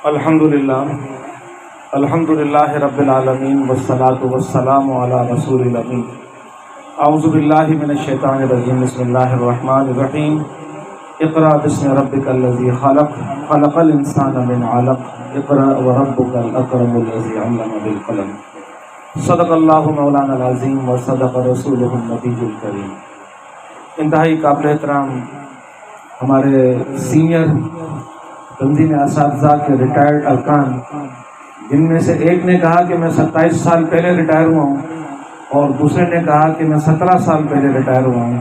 الحمدللہ رب العالمین والصلاة والسلام علی رسول الامین۔ اعوذ باللہ من الشیطان الرجیم، بسم اللہ الرحمن الرحیم۔ اقرأ باسم ربک الذی خلق، خلق الانسان من علق، اقرأ وربک الاکرم الذی علم بالقلم۔ صدق اللہ مولانا العظیم وصدق رسولہ النبی الکریم۔ انتہائی قابل احترام ہمارے سینئر تنظیم اساتذہ کے ریٹائرڈ ارکان، جن میں سے ایک نے کہا کہ میں 27 سال پہلے ریٹائر ہوا ہوں اور دوسرے نے کہا کہ میں 17 سال پہلے ریٹائر ہوا ہوں،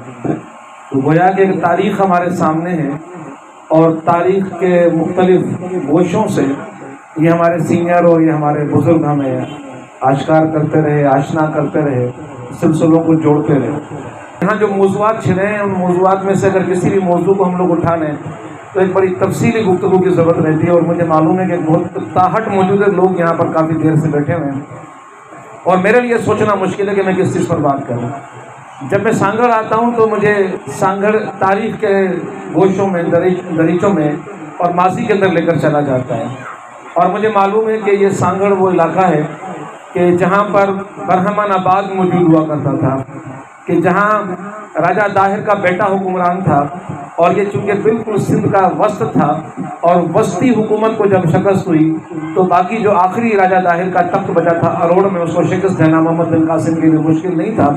تو گویا کہ ایک تاریخ ہمارے سامنے ہے اور تاریخ کے مختلف گوشوں سے یہ ہمارے سینئر اور یہ ہمارے بزرگ ہمیں آشکار کرتے رہے، آشنا کرتے رہے، سلسلوں کو جوڑتے رہے۔ یہاں جو موضوعات چھڑے ہیں ان موضوعات میں سے اگر کسی بھی موضوع کو ہم لوگ اٹھا لیں تو ایک بڑی تفصیلی گفتگو کی ضرورت رہتی ہے، اور مجھے معلوم ہے کہ بہت تاہٹ موجود ہے، لوگ یہاں پر کافی دیر سے بیٹھے ہوئے ہیں اور میرے لیے سوچنا مشکل ہے کہ میں کس چیز پر بات کروں۔ جب میں سانگھڑ آتا ہوں تو مجھے سانگھڑ تاریخ کے گوشوں میں، دریچوں میں اور ماضی کے اندر لے کر چلا جاتا ہے، اور مجھے معلوم ہے کہ یہ سانگھڑ وہ علاقہ ہے کہ جہاں پر برہمان آباد موجود ہوا کرتا تھا، کہ جہاں راجہ داہر کا بیٹا حکمران تھا، اور یہ چونکہ بالکل سندھ کا وسط تھا اور وسطی حکومت کو جب شکست ہوئی تو باقی جو آخری راجہ داہر کا تخت بچا تھا اروڑ میں، اس کو شکست دینا محمد بن قاسم کے لیے مشکل نہیں تھا۔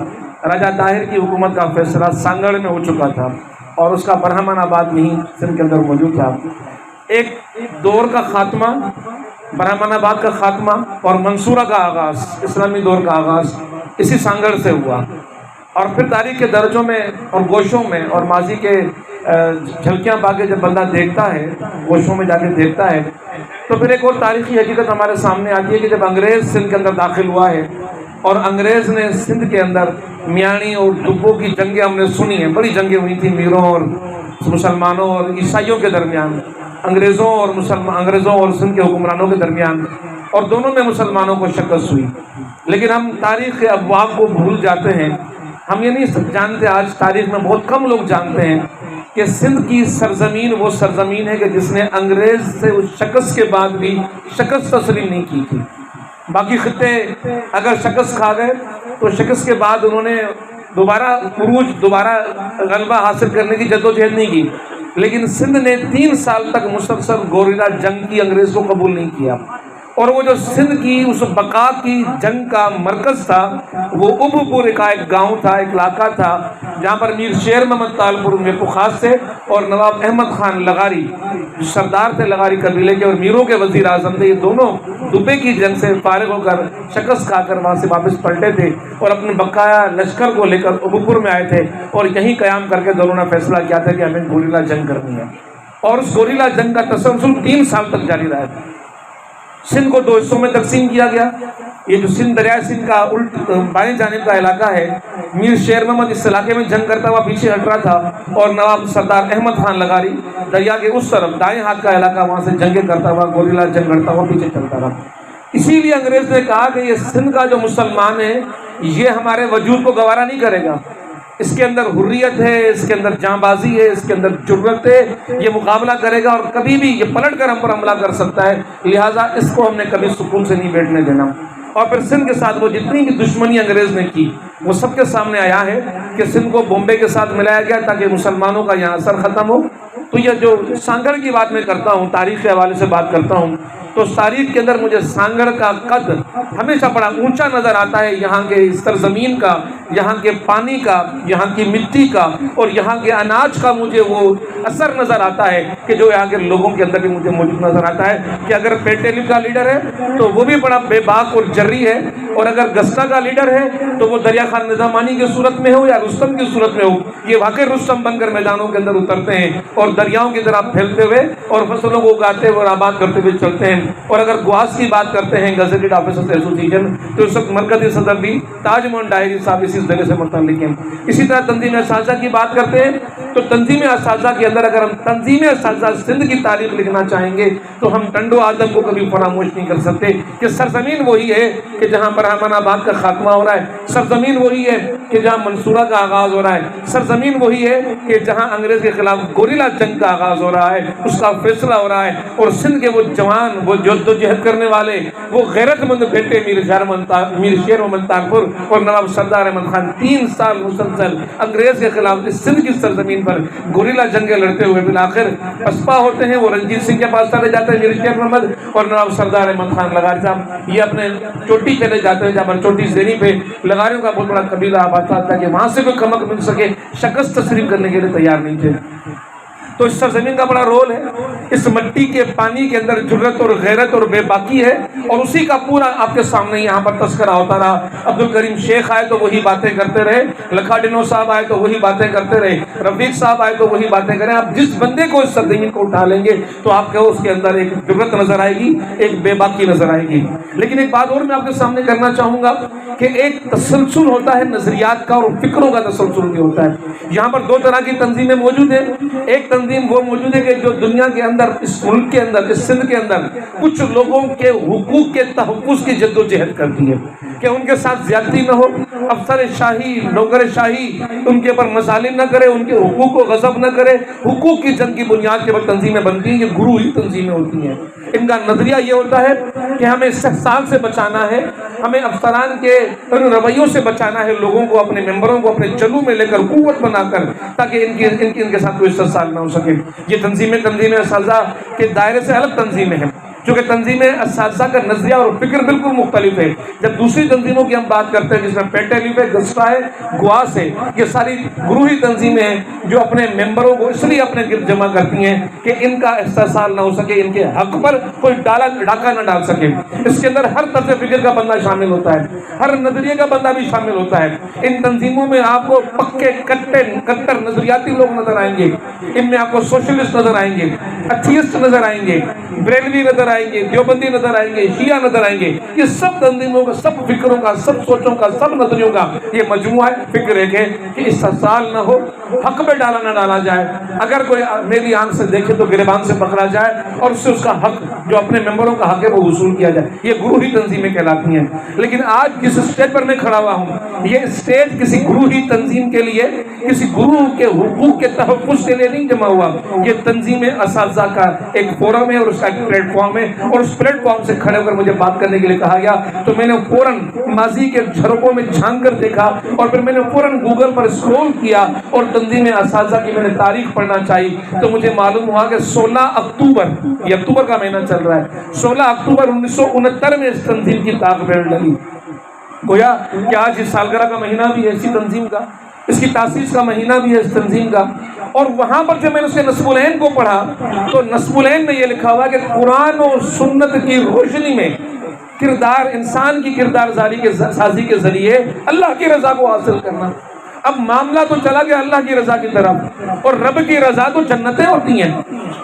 راجہ داہر کی حکومت کا فیصلہ سانگھڑ میں ہو چکا تھا اور اس کا برہمان آباد نہیں سندھ کے اندر موجود تھا۔ ایک دور کا خاتمہ، برہمان آباد کا خاتمہ اور منصورہ کا آغاز، اسلامی دور کا آغاز اسی سانگھڑ سے ہوا، اور پھر تاریخ کے درجوں میں اور گوشوں میں اور ماضی کے جھلکیاں پا کے جب بندہ دیکھتا ہے، گوشوں میں جا کے دیکھتا ہے، تو پھر ایک اور تاریخی حقیقت ہمارے سامنے آتی ہے کہ جب انگریز سندھ کے اندر داخل ہوا ہے اور انگریز نے سندھ کے اندر میانی اور دبوں کی جنگیں ہم نے سنی ہیں، بڑی جنگیں ہوئی تھیں میروں اور مسلمانوں اور عیسائیوں کے درمیان، انگریزوں اور سندھ کے حکمرانوں کے درمیان، اور دونوں میں مسلمانوں کو شکست ہوئی۔ لیکن ہم تاریخ کے ابواب کو بھول جاتے ہیں، ہم یہ نہیں جانتے، آج تاریخ میں بہت کم لوگ جانتے ہیں کہ سندھ کی سرزمین وہ سرزمین ہے کہ جس نے انگریز سے اس شکست کے بعد بھی شکست تسلیم نہیں کی تھی۔ باقی خطے اگر شکست کھا گئے تو شکست کے بعد انہوں نے دوبارہ عروج، دوبارہ غلبہ حاصل کرنے کی جدوجہد نہیں کی، لیکن سندھ نے 3 سال تک مسلسل گوریلا جنگ کی انگریز کو قبول نہیں کیا، اور وہ جو سندھ کی اس بقا کی جنگ کا مرکز تھا وہ ابوپور کا ایک گاؤں تھا، ایک علاقہ تھا جہاں پر میر شیر محمد تالپور میں خاص تھے اور نواب احمد خان لغاری سردار تھے لغاری قبیلے کے اور میروں کے وزیر اعظم تھے۔ یہ دونوں دبے کی جنگ سے فارغ ہو کر شکست کھا کر وہاں سے واپس پلٹے تھے اور اپنے بقایا لشکر کو لے کر ابوپور میں آئے تھے، اور یہیں قیام کر کے دونوں نے فیصلہ کیا تھا کہ ہمیں گوریلا جنگ کرنی ہے، اور اس گوریلا جنگ کا تسلسل 3 سال تک جاری رہا۔ سندھ کو 2 حصوں میں تقسیم کیا گیا۔ یہ جو سندھ دریائے سندھ کا بائیں جانب کا علاقہ ہے، میر شیر محمد اس علاقے میں جنگ کرتا ہوا پیچھے ہٹ رہا تھا، اور نواب سردار احمد خان لغاری دریا کے اس طرف دائیں ہاتھ کا علاقہ، وہاں سے جنگیں کرتا ہوا، گوریلا جنگ کرتا ہوا پیچھے چلتا رہا۔ اسی لیے انگریز نے کہا کہ یہ سندھ کا جو مسلمان ہے یہ ہمارے وجود کو گوارا نہیں کرے گا، اس کے اندر حریت ہے، اس کے اندر جاں بازی ہے، اس کے اندر جرأت ہے، یہ مقابلہ کرے گا اور کبھی بھی یہ پلٹ کر ہم پر حملہ کر سکتا ہے، لہٰذا اس کو ہم نے کبھی سکون سے نہیں بیٹھنے دینا۔ اور پھر سندھ کے ساتھ وہ جتنی بھی دشمنی انگریز نے کی وہ سب کے سامنے آیا ہے کہ سندھ کو بومبے کے ساتھ ملایا گیا تاکہ مسلمانوں کا یہاں اثر ختم ہو۔ تو یہ جو سانگھڑ کی بات میں کرتا ہوں، تاریخ کے حوالے سے بات کرتا ہوں، تو تاریخ کے اندر مجھے سانگھڑ کا قد ہمیشہ بڑا اونچا نظر آتا ہے، یہاں کے سرزمین کا، یہاں کے پانی کا، یہاں کی مٹی کا اور یہاں کے اناج کا مجھے وہ اثر نظر آتا ہے کہ جو یہاں کے لوگوں کے اندر بھی مجھے موجود نظر آتا ہے کہ اگر پیٹیلی کا لیڈر ہے تو وہ بھی بڑا بے باک اور جری ہے، اور اگر گستا کا لیڈر ہے تو وہ دریا خان نظامانی کی صورت میں ہو یا رستم کی صورت میں ہو، یہ واقعی رستم بن کر میدانوں کے اندر اترتے ہیں اور دریاؤں کی طرح پھیلتے ہوئے اور فصلوں کو اگاتے ہوئے اور آباد کرتے ہوئے چلتے ہیں۔ اور اگر گواس کی بات کرتے ہیں، گزٹڈ آفیسرز ایسوسی ایشن، تو اس وقت مرکزی صدر بھی تاج محمد ڈائری صاحب اسی ضلع سے متعلق ہیں۔ اسی طرح تنظیم اساتذہ کی بات کرتے ہیں تو تنظیم اساتذہ کے اندر اگر ہم تنظیم اساتذہ سندھ کی تاریخ لکھنا چاہیں گے تو ہم ٹنڈو آدم کو کبھی فراموش نہیں کر سکتے کہ سرزمین وہی ہے کہ جہاں برہمن آباد کا خاتمہ ہو رہا ہے، سرزمین وہی ہے کہ جہاں منصورہ کا آغاز ہو رہا ہے، سرزمین وہی ہے کہ جہاں انگریز کے خلاف گوریلا جنگ کا آغاز ہو رہا ہے، اس کا فیصلہ ہو رہا ہے، اور سندھ کے وہ جوان، وہ جدوجہد کرنے والے، وہ غیرت مند بیٹے میر شیر محمد طاہرپور اور نواب سردار احمد خان 3 سال مسلسل انگریز کے خلاف اس سندھ کی سرزمین پر گوریلا جنگیں لڑتے ہوئے بالآخر پسپا ہوتے ہیں، وہ رنجیت سنگھ کے پاس چلے جاتے ہیں میر شیر محمد اور نواب سردار احمد خان لغاری صاحب، یہ اپنے چوٹی چلے جاتے ہیں جہاں پر چوٹی زیری پہ لغاریوں کا بہت بڑا قبیلہ آباد تھا کہ وہاں سے کوئی کمک مل سکے، شکست تسلیم کرنے کے لیے تیار نہیں تھے۔ تو اس سرزمین کا بڑا رول ہے، اس مٹی کے پانی کے اندر جرت اور غیرت اور بے باکی ہے، اور اسی کا پورا آپ کے سامنے یہاں پر تذکرہ ہوتا رہا۔ عبد الکریم شیخ آئے تو وہی باتیں کرتے رہے، لکھا ڈنو صاحب آئے تو وہی باتیں کرتے رہے، رفیق صاحب آئے تو وہی باتیں کریں۔ آپ جس بندے کو اس سرزمین کو اٹھا لیں گے تو آپ کو اس کے اندر ایک جرت نظر آئے گی، ایک بے باکی نظر آئے گی۔ لیکن ایک بات اور میں آپ کے سامنے کرنا چاہوں گا کہ ایک تسلسل ہوتا ہے نظریات کا اور فکروں کا تسلسل بھی ہوتا ہے۔ یہاں پر 2 طرح کی تنظیمیں موجود ہیں۔ ایک تنظیم وہ موجود ہے کہ جو دنیا کے اندر، اس ملک کے اندر، اس سندھ کے اندر کچھ لوگوں کے حقوق کے تحفظ کی جدوجہد کرتی ہے کہ ان کے ساتھ زیادتی نہ ہو، افسر شاہی، نوکر شاہی ان کے اوپر مظالم نہ کرے، ان کے حقوق کو غصب نہ کرے۔ حقوق کی جنگ کی بنیاد کے پر تنظیمیں بنتی ہیں، یہ گروہی تنظیمیں ہوتی ہیں۔ ان کا نظریہ یہ ہوتا ہے کہ ہمیں استحصال سے بچانا ہے، ہمیں افسران کے رویوں سے بچانا ہے، لوگوں کو، اپنے ممبروں کو اپنے چلو میں لے کر، قوت بنا کر، تاکہ ان کے ساتھ کوئی استحصال نہ ہو سکے۔ یہ تنظیم اساتذہ کے دائرے سے الگ تنظیمیں ہیں، چونکہ تنظیم اساتذہ کا نظریہ اور فکر بالکل مختلف ہے۔ جب دوسری تنظیموں کی ہم بات کرتے ہیں جس میں پیٹیلیف ہے، گسٹا ہے، گواس ہے، یہ ساری گروہی تنظیمیں ہیں جو اپنے ممبروں کو اس لیے اپنے گرد جمع کرتی ہیں کہ ان کا استحصال نہ ہو سکے، ان کے حق پر کوئی ڈاکہ نہ ڈال سکے۔ اس کے اندر ہر طرز فکر کا بندہ شامل ہوتا ہے، ہر نظریے کا بندہ بھی شامل ہوتا ہے۔ ان تنظیموں میں آپ کو پکے کٹر نظریاتی لوگ نظر آئیں گے، ان میں آپ کو سوشلسٹ نظر آئیں گے، ایتھیسٹ نظر آئیں گے، بریلوی نظر آئیں گے، دیوبندی نظر آئیں گے، شیعہ نظر آئیں گے۔ یہ سب تنظیموں کا، سب فکروں کا، سب سوچوں کا، سب نظریوں کا یہ مجموعہ ہے۔ فکر ایک ہے کہ استحصال نہ ہو، حق پہ ڈالا نہ ڈالا جائے، اگر کوئی میری آنکھ سے دیکھے تو گریبان سے پکڑا جائے اور اس سے اس کا حق جو اپنے ممبروں کا حق ہے وہ وصول کیا جائے۔ یہ گروہی تنظیمیں کہلاتی ہیں۔ لیکن آج جس اسٹیج پر میں کھڑا ہوا ہوں، یہ اسٹیج کسی گروہی تنظیم کے لیے، کسی گروہ کے حقوق کے تحفظ کے لیے نہیں جمع ہوا۔ یہ تنظیم اساتذہ کا ایک فورم ہے اور اس کا ایک پلیٹ فارم ہے، اور اس پلیٹ فارم سے کھڑے ہو کر مجھے بات کرنے کے لیے کہا گیا تو میں نے فوراً ماضی کے جھڑپوں میں جھانک کر دیکھا، اور پھر میں نے فوراً گوگل پر اسکرول کیا اور تنظیم اساتذہ کی میں نے تاریخ پڑھنا چاہی تو مجھے معلوم ہوا کہ 16 اکتوبر، یہ اکتوبر کا مہینہ چل رہا ہے، 16 اکتوبر 1969 میں اس تنظیم کی طاق بیٹھ ڈلی۔ گویا کہ آج اس سالگرہ کا مہینہ بھی ہے اسی تنظیم کا، اس کی تاسیس کا مہینہ بھی ہے اس تنظیم کا۔ اور وہاں پر جب میں نے اس کے نصب العین کو پڑھا تو نصب العین میں یہ لکھا ہوا کہ قرآن و سنت کی روشنی میں کردار، انسان کی کردار سازی کے ذریعے اللہ کی رضا کو حاصل کرنا۔ اب معاملہ تو چلا گیا اللہ کی رضا کی طرف، اور رب کی رضا تو جنتیں ہوتی ہیں،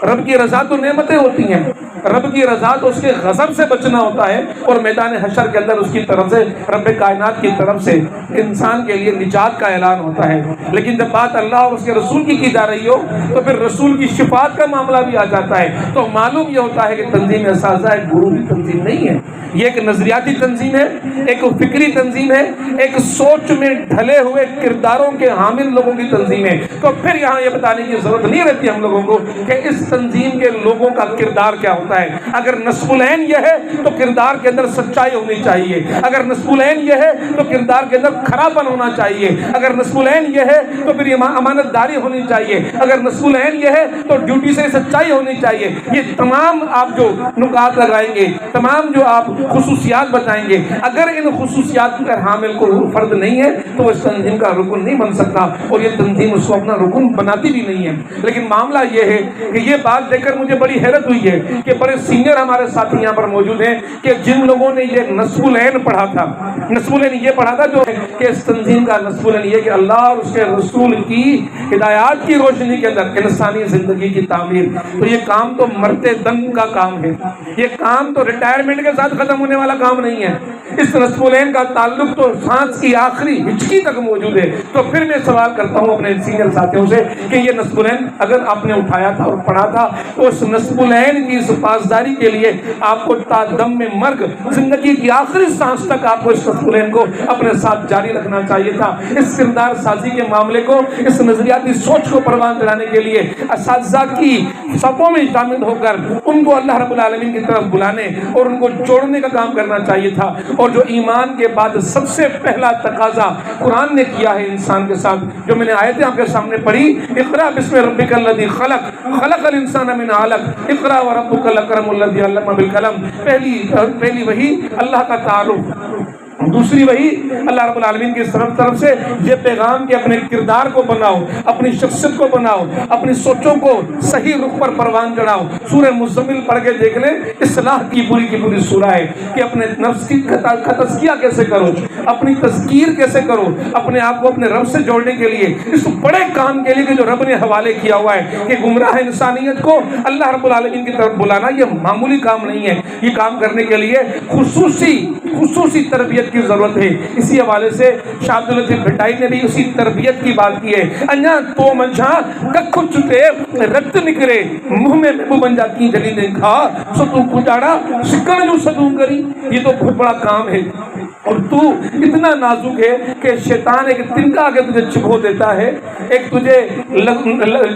رب کی رضا تو نعمتیں ہوتی ہیں، رب کی رضا تو اس کے غضب سے بچنا ہوتا ہے، اور میدان حشر کے اندر اس کی طرف سے، رب کائنات کی طرف سے انسان کے لیے نجات کا اعلان ہوتا ہے۔ لیکن جب بات اللہ اور اس کے رسول کی جا رہی ہو تو پھر رسول کی شفاعت کا معاملہ بھی آ جاتا ہے۔ تو معلوم یہ ہوتا ہے کہ تنظیم اساتذہ ایک گروہی تنظیم نہیں ہے، یہ ایک نظریاتی تنظیم ہے، ایک فکری تنظیم ہے، ایک سوچ میں ڈھلے ہوئے کرداروں کے حامل لوگوں کی تنظیم ہے۔ تو پھر یہاں یہ بتانے کی ضرورت نہیں رہتی ہم لوگوں کو کہ اس تنظیم کے لوگوں کا کردار کیا ہوتا ہے۔ اگر نصب العین یہ ہے تو کردار کے اندر سچائی ہونی چاہیے، اگر نصب العین یہ ہے تو کردار کے اندر کھراپن ہونا چاہیے، اگر نصب العین یہ ہے تو پھر امانت داری ہونی چاہیے، اگر نصب العین یہ ہے تو ڈیوٹی سے سچائی ہونی چاہیے۔ یہ تمام آپ جو نکات لگائیں گے، تمام جو آپ خصوصیات بتائیں گے، اگر ان خصوصیات کا حامل کو فرد نہیں ہے تو وہ اس تنظیم کا رکن نہیں بن سکتا، اور یہ تنظیم اس کو اپنا رکن بناتی بھی نہیں ہے۔ لیکن معاملہ یہ ہے کہ یہ بات دیکھ کر مجھے بڑی حیرت ہوئی ہے کہ بڑے سینئر ہمارے ساتھی یہاں پر موجود ہیں کہ جن لوگوں نے یہ نصب العین پڑھا تھا، نصب العین یہ پڑھا تھا جو ہے کہ اس تنظیم کا نصب العین یہ کہ اللہ اور اس کے رسول کی ہدایات کی روشنی کے اندر انسانی زندگی کی تعمیر۔ تو یہ کام تو مرتے دم کا کام ہے، یہ کام تو ریٹائرمنٹ کے ساتھ ختم ہونے والا کام نہیں ہے۔ اس نصب العین کا تعلق تو سانس کی آخری ہچکی تک موجود ہے۔ تو پھر میں سوال کرتا ہوں اپنے سینئر ساتھیوں سے کہ یہ نصب العین اگر آپ نے اٹھایا تھا اور پڑھا تھا تو اس نصب العین کی اس پاسداری کے لیے آپ کو تا دم میں مرگ زندگی کی آخری سانس تک آپ کو اس نصب العین کو اپنے ساتھ جاری رکھنا چاہیے تھا۔ اس کردار سازی کے معاملے کو، اس نظریاتی سوچ کو پروان چڑھانے کے لیے اساتذہ کی صفوں میں شامل ہو کر ان کو اللہ رب العالمین کی طرف بلانے اور ان کو جوڑنے کا کام کرنا چاہیے تھا۔ اور جو ایمان کے بعد سب سے پہلا تقاضا قرآن نے کیا ہے انسان کے ساتھ، جو میں نے آیتیں آپ کے سامنے پڑھی، اقرا بسم ربک الذی خلق خلق الانسان من علق اقرا وربک الاکرم الذی علم بالقلم، پہلی وہی اللہ کا تعارف، دوسری وہی اللہ رب العالمین کی طرف سے یہ پیغام کہ اپنے کردار کو بناؤ، اپنی شخصیت کو بناؤ، اپنی سوچوں کو صحیح رخ پر پروان چڑھاؤ۔ سورہ مزمل پڑھ کے دیکھ لیں، اصلاح کی پوری سورہ ہے کہ اپنے نفس کی تزکیہ کیسے کرو، اپنی تذکیر کیسے کرو، اپنے آپ کو اپنے رب سے جوڑنے کے لیے، اس بڑے کام کے لیے کہ جو رب نے حوالے کیا ہوا ہے کہ گمراہ انسانیت کو اللہ رب العالمین کی طرف بلانا یہ معمولی کام نہیں ہے۔ یہ کام کرنے کے لیے خصوصی تربیت کی ضرورت ہے۔ اسی حوالے سے شاہ عبداللطیف بھٹائی نے بھی اسی تربیت کی بات کی ہے۔ انجا تو منجھا ککھ چٹے رت نکرے منہ میں محبوب بنجا کی جلی نے کھا سو تو کجاڑا سکن جو صدوں کری۔ یہ تو بہت بڑا کام ہے اور تو اتنا نازک ہے کہ شیطان ایک تنکا آگے تجھے چبھو دیتا ہے، ایک تجھے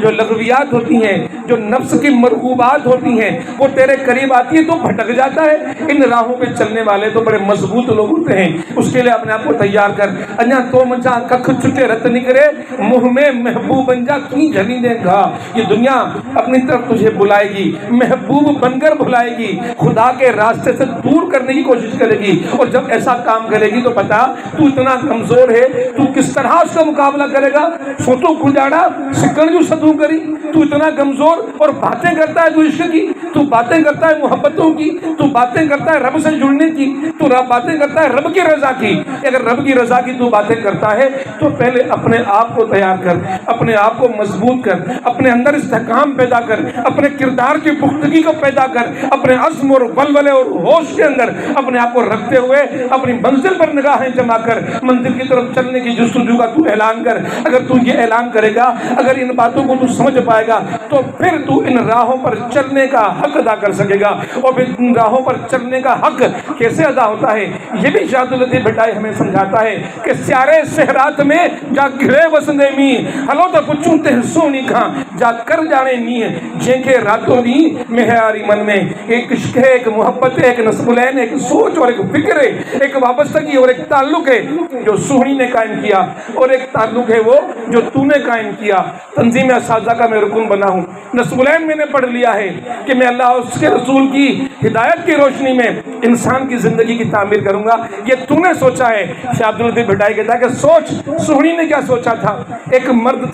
جو لغویات ہوتی ہیں، جو نفس کی مرغوبات ہوتی ہیں وہ تیرے قریب آتی ہے تو بھٹک جاتا ہے۔ ان راہوں پہ چلنے والے تو بڑے مضبوط لوگ ہوتے ہیں، اس کے لیے اپنے آپ کو تیار کر۔ انجا تو منجا ککھ چٹے رت نکرے منہ میں محبوب بنجا کی جلی نے کہا۔ یہ دنیا اپنی طرف تجھے بلائے گی، محبوب بن کر بلائے گی، خدا کے راستے سے دور کرنے کی کوشش کرے گی، اور جب ایسا کام کرے گی تو پتا تو اتنا کمزور ہے، تو کس طرح اس کا مقابلہ کرے گا۔ سوتو کھجاڑا سکن جو صدوں کری، تو اتنا کمزور اور باتیں کرتا ہے تو عشق کی، تو باتیں کرتا ہے محبتوں کی، تو باتیں کرتا ہے رب سے جڑنے کی، تو باتیں کرتا ہے رب کی رضا کی۔ اگر رب کی رضا کی تو باتیں کرتا ہے تو پہلے اپنے آپ کو تیار کر، اپنے آپ کو مضبوط کر، اپنے اندر استحکام پیدا کر، اپنے کردار کی پختگی کو پیدا کر، اپنے عزم اور ولولے اور ہوش کے اندر اپنے آپ کو رکھتے ہوئے اپنی منزل پر نگاہیں جما کر منزل کی طرف چلنے کی جستجو کا تو اعلان کر۔ اگر تو یہ اعلان کرے گا، اگر ان باتوں کو تو سمجھ پائے گا تو پھر تو ان راہوں پر چلنے کا حق ادا کر سکے گا۔ اور پھر ان راہوں پر چلنے کا حق کیسے ادا ہوتا ہے یہ بھی شاہ عبداللطیف بھٹائی ہمیں سمجھاتا ہے کہ سیارے صحرات میں جا گھرے وسندے می ہلو تو پچھوں تے سونی کھاں جا کر جانے نی جن کے راتوں نی مہیاری من میں ایک عشق ہے، ایک محبت ہے، ایک نصب العین، ایک سوچ اور ایک فکر ہے، ایک وابستگی اور ایک تعلق ہے جو سہنی نے قائم کیا، اور ایک تعلق ہے وہ جو تو نے قائم کیا۔ تنظیم اساتذہ کا میں رکن بنا ہوں، نصب العین میں نے پڑھ لیا ہے کہ میں اللہ اور اس کے رسول کی ہدایت کی روشنی میں انسان کی زندگی کی تعمیر کروں گا۔ یہ تو نے سوچا ہے۔ شاہ عبداللطیف بھٹائی کہتا ہے کہ سوچ سہنی نے کیا سوچا تھا۔ ایک مرد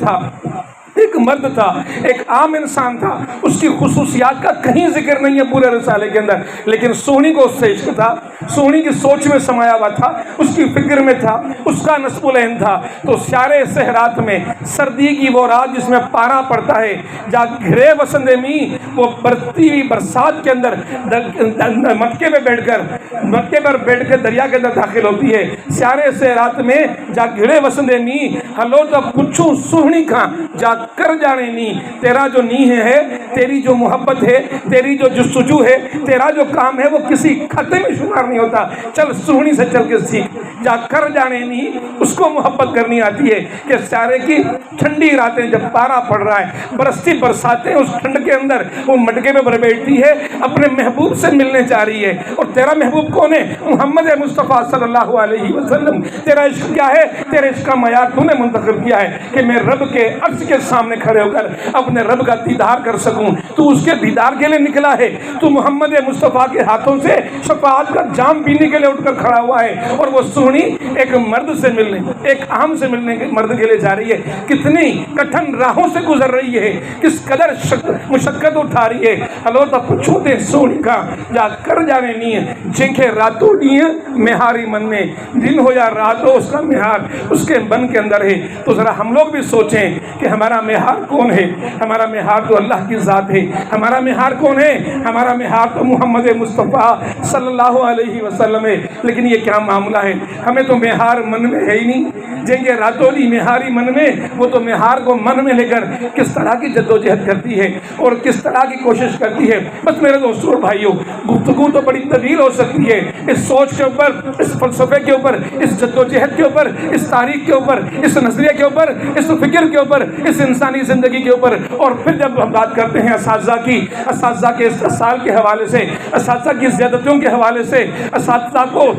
تھا، ایک عام انسان تھا، اس کی خصوصیات کا کہیں ذکر نہیں ہے پورے رسالے کے اندر، لیکن سہنی کو اس سے عشق تھا، سہنی کی سوچ میں سمایا ہوا تھا، اس کی فکر میں تھا، اس کا نصب العین تھا۔ تو سیارے صحرات میں سردی کی وہ رات جس میں پارا پڑتا ہے، جا گھرے وسندے می وہ برستی ہوئی برسات کے اندر مٹکے پر بیٹھ کر دریا کے اندر داخل ہوتی ہے۔ سیارے صحرات میں جا گھرے وسندے می ہلو تو پچھوں سہنی کھاں جا کر جانے نی، تیرا جو نی ہے، تیری جو محبت ہے، تیری جو جستجو ہے، تیرا جو کام ہے وہ کسی خطے میں شمار نہیں ہوتا۔ چل سہنی سے چل کے سیکھ، جا کر جانے نی، اس کو محبت کرنی آتی ہے کہ سارے کی ٹھنڈی راتیں جب پارا پڑ رہا ہے، برستی برساتیں اس ٹھنڈ کے اندر وہ مٹکے میں بیٹھتی ہے، اپنے محبوب سے ملنے جا رہی ہے۔ اور تیرا محبوب کون ہے؟ محمد مصطفیٰ صلی اللہ علیہ وسلم۔ تیرا عشق کیا ہے؟ تیرے عشق کا معیار تو نے منتخب کیا ہے کہ میں رب کے عرش کے سامنے کھڑے ہو کر اپنے رب کا دیدار کر سکوں۔ تو اس کے دیدار کے لیے نکلا ہے، تو محمد مصطفیٰ کے ہاتھوں سے شفاعت کا جام پینے کے لیے اٹھ کر کھڑا ہوا ہے، اور وہ سہنی ایک مرد سے ملنے، ایک عام سے ملنے کے مرد کے لیے جا رہی ہے۔ کتنی کٹھن راہوں سے گزر رہی ہے، کس قدر مشقت اٹھا رہی ہے۔ ہلو تو پچھوں تے سہنی کا جا کر جانے نی ہے جن کے راتوں نی مہاری من میں، دن ہو یا رات ہو اس کا مہار اس کے من کے اندر ہے۔ تو ذرا ہم لوگ بھی سوچیں کہ ہمارا معیار کون ہے؟ ہمارا معیار تو اللہ کی ذات ہے. ہمارا معیار کون ہے؟ ہمارا معیار تو محمد مصطفیٰ صلی اللہ علیہ وسلم ہے. لیکن یہ کیا معاملہ ہے، ہمیں تو معیار من میں ہے ہی نہیں. جنگ راتولی معیاری من میں، وہ تو معیار کو من میں لے کر کس طرح کی جدوجہد کرتی ہے اور کس طرح کی کوشش کرتی ہے. بس میرے دوستوں اور بھائیوں، گفتگو تو بڑی طویل ہو سکتی ہے اس سوچ کے اوپر، اس فلسفے کے اوپر، اس جدوجہد کے اوپر، اس تاریخ کے اوپر، اس نظریے کے اوپر، اس فکر کے اوپر، اس انسانی زندگی کے اوپر. اور پھر جب ہم بات کرتے ہیں اساتذہ کی، اساتذہ کے استحصال کے حوالے سے، اساتذہ کی زیادتیوں کے حوالے سے، اساتذہ کو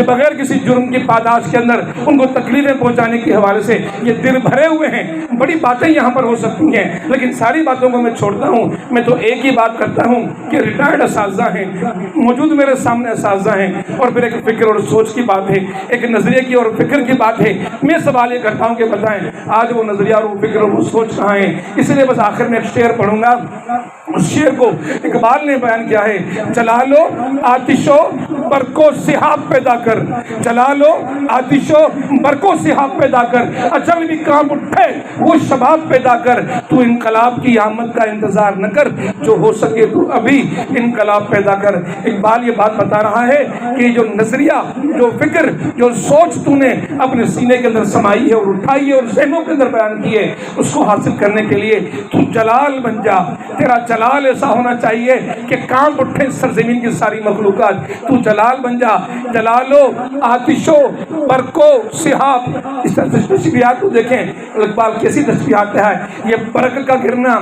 بغیر کسی جرم کی پاداش کے اندر ان کو تکلیفیں پہنچانے کے حوالے سے یہ دل بھرے ہوئے ہیں. بڑی باتیں یہاں پر ہو سکتی ہیں، لیکن ساری باتوں کو میں چھوڑتا ہوں. میں تو ایک ہی بات کرتا ہوں کہ ریٹائرڈ اساتذہ ہیں، موجود میرے سامنے اساتذہ ہیں، اور پھر ایک فکر اور سوچ کی بات ہے، ایک نظریے کی اور فکر کی بات ہے. میں سوال یہ کرتا ہوں کہ بتائیں آج وہ نظریہ اور وہ فکر اور وہ سوچ کہاں ہے؟ اس لیے بس آخر میں ایک شعر پڑھوں گا. اس شعر کو اقبال نے بیان کیا ہے: جلا لو آتش و برق و سحاب پیدا کر، جلا لو آتش و برق و سحاب پیدا کر، اچل بھی کام اٹھے وہ شباب پیدا کر. تو انقلاب کی آمد کا انتظار نہ کر، جو ہو سکے تو ابھی انقلاب پیدا کر. اقبال یہ بات بتا رہا ہے کہ جو نظریہ، جو فکر، جو سوچ تو نے اپنے سینے کے اندر سمائی ہے اور اٹھائی ہے اور ذہنوں کے اندر بیان کی ہے، اس کو حاصل کرنے کے لیے تو جلال بن جا. تیرا جلال ایسا ہونا چاہیے کہ کام اٹھے سرزمین کی ساری مخلوقات. تو جلال بن جا. جلالو آتشو برقو سحاب. اس طرح تشبیہات کو دیکھیں، اقبال کیسی تشبیہات ہے. یہ برق کا گرنا،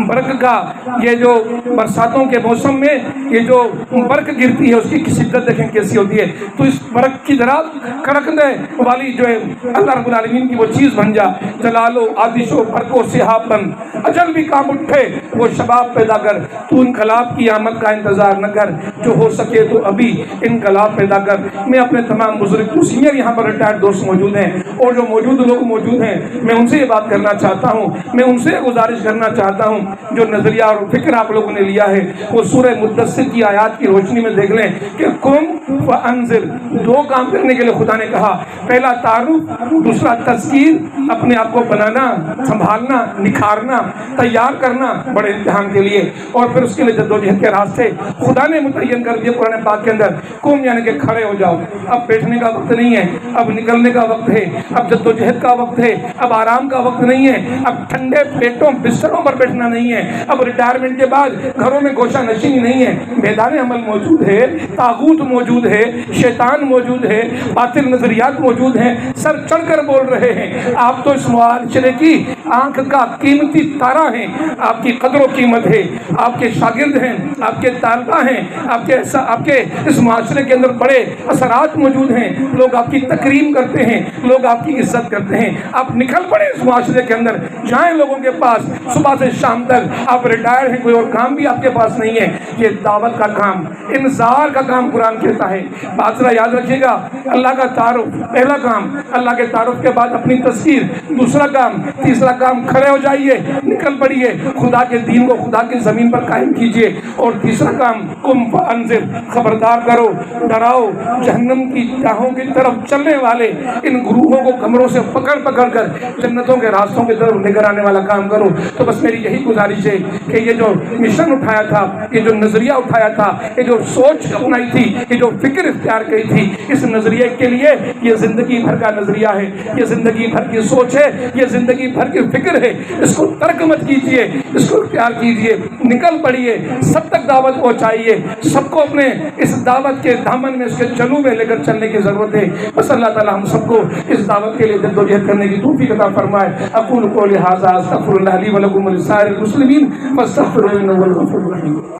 برق کا یہ جو برساتوں کے موسم میں یہ جو برق گرتی ہے اس کی شدت دیکھیں کیسی ہوتی ہے. تو اس برق کی طرح کڑکنے والی جو ہے اللہ رب العالمین کی وہ چیز بن جا. جلالو آتشو برقو سحاب بن، اجل بھی کام اٹھے وہ شباب پیدا کر. تو انقلاب کی آمد کا انتظار نہ کر، جو ہو سکے تو ابھی انقلاب پیدا کر. میں اپنے تمام بزرگ سینئر یہاں پر ریٹائرڈ دوست موجود ہیں اور جو موجود لوگ موجود ہیں، میں ان سے یہ بات کرنا چاہتا ہوں، میں ان سے گزارش کرنا چاہتا ہوں، جو نظریہ اور فکر آپ لوگوں نے لیا ہے وہ سورہ مدثر کی آیات کی روشنی میں دیکھ لیں کہ قم وانذر. دو کام کرنے کے لیے خدا نے کہا: پہلا تعارف، دوسرا تذکیر، اپنے آپ کو بنانا، سنبھالنا، نکھارنا، تیار کرنا بڑے امتحان کے لیے، اور پھر اس کے لیے جدوجہد کے راستے خدا نے متعین کر دیے قرآن پاک کے اندر. قم یعنی کہ کھڑے ہو جاؤ. اب بیٹھنے کا وقت نہیں ہے، اب نکلنے کا وقت ہے، اب جدوجہد کا وقت ہے، اب آرام کا وقت نہیں ہے، اب ٹھنڈے پیٹوں بستروں پر بیٹھنا نہیں ہے، اب ریٹائرمنٹ کے بعد گھروں میں گوشہ نشینی نہیں ہے. میدان عمل موجود ہے، طاغوت موجود ہے، شیطان موجود ہے، باطل نظریات موجود ہیں، سر چڑھ کر بول رہے ہیں. آپ تو اس معاشرے کی آنکھ کا قیمتی تارہ ہیں، آپ کی قدر و قیمت ہے، آپ کے شاگرد ہیں، آپ کے طالبہ ہیں، آپ کے اس معاشرے کے اندر بڑے اثرات موجود ہیں. لوگ آپ کی تکریم کرتے ہیں، لوگ آپ کی عزت کرتے ہیں. آپ نکل پڑے اس معاشرے کے اندر، جائیں لوگوں کے پاس صبح سے شام تک. آپ ریٹائر ہیں، کوئی اور کام بھی آپ کے پاس نہیں ہے. یہ دعوت کا کام، انذار کا کام قرآن کہتا ہے. بات ذرا یاد رکھیے گا، اللہ کا تعارف پہلا کام، اللہ کے تعارف کے بعد اپنی تذکیر دوسرا کام، تیسرا کام کھڑے ہو جائیے، نکل پڑیے، خدا کے دین کو خدا کی زمین پر قائم کیجیے. اور تیسرا کام قم فانذر، خبردار کرو، ڈراؤ جہنم کی راہوں کی طرف چلنے والے ان گروہوں کو کمروں سے پکڑ پکڑ کر جنتوں کے راستوں کی طرف لے کر آنے والا کام کرو. تو بس میری یہی گزارش ہے کہ یہ جو مشن اٹھایا تھا، یہ جو نظریہ اٹھایا تھا، یہ جو سوچ اپنائی تھی، یہ جو فکر اختیار کی تھی، اس نظریے کے لیے یہ زندگی بھر کا نظریہ ہے، یہ زندگی بھر کی سوچ ہے، یہ زندگی بھر کی فکر ہے. اس کو ترک مت کیجیے، اس کو اختیار کیجیے، نکل پڑیے، سب تک دعوت پہنچائیے. سب کو اپنے اس دعوت کے دامن میں، اس کے چلو میں لے کر چلنے کی ضرورت ہے. بس اللہ تعالی ہم سب کو اس دعوت کے لیے جدوجہد کرنے کی توفیق عطا فرمائے. اقول قولی ھذا استغفر اللہ لی ولکم ولسائر المسلمین فاستغفروہ انہ هو الغفور الرحیم.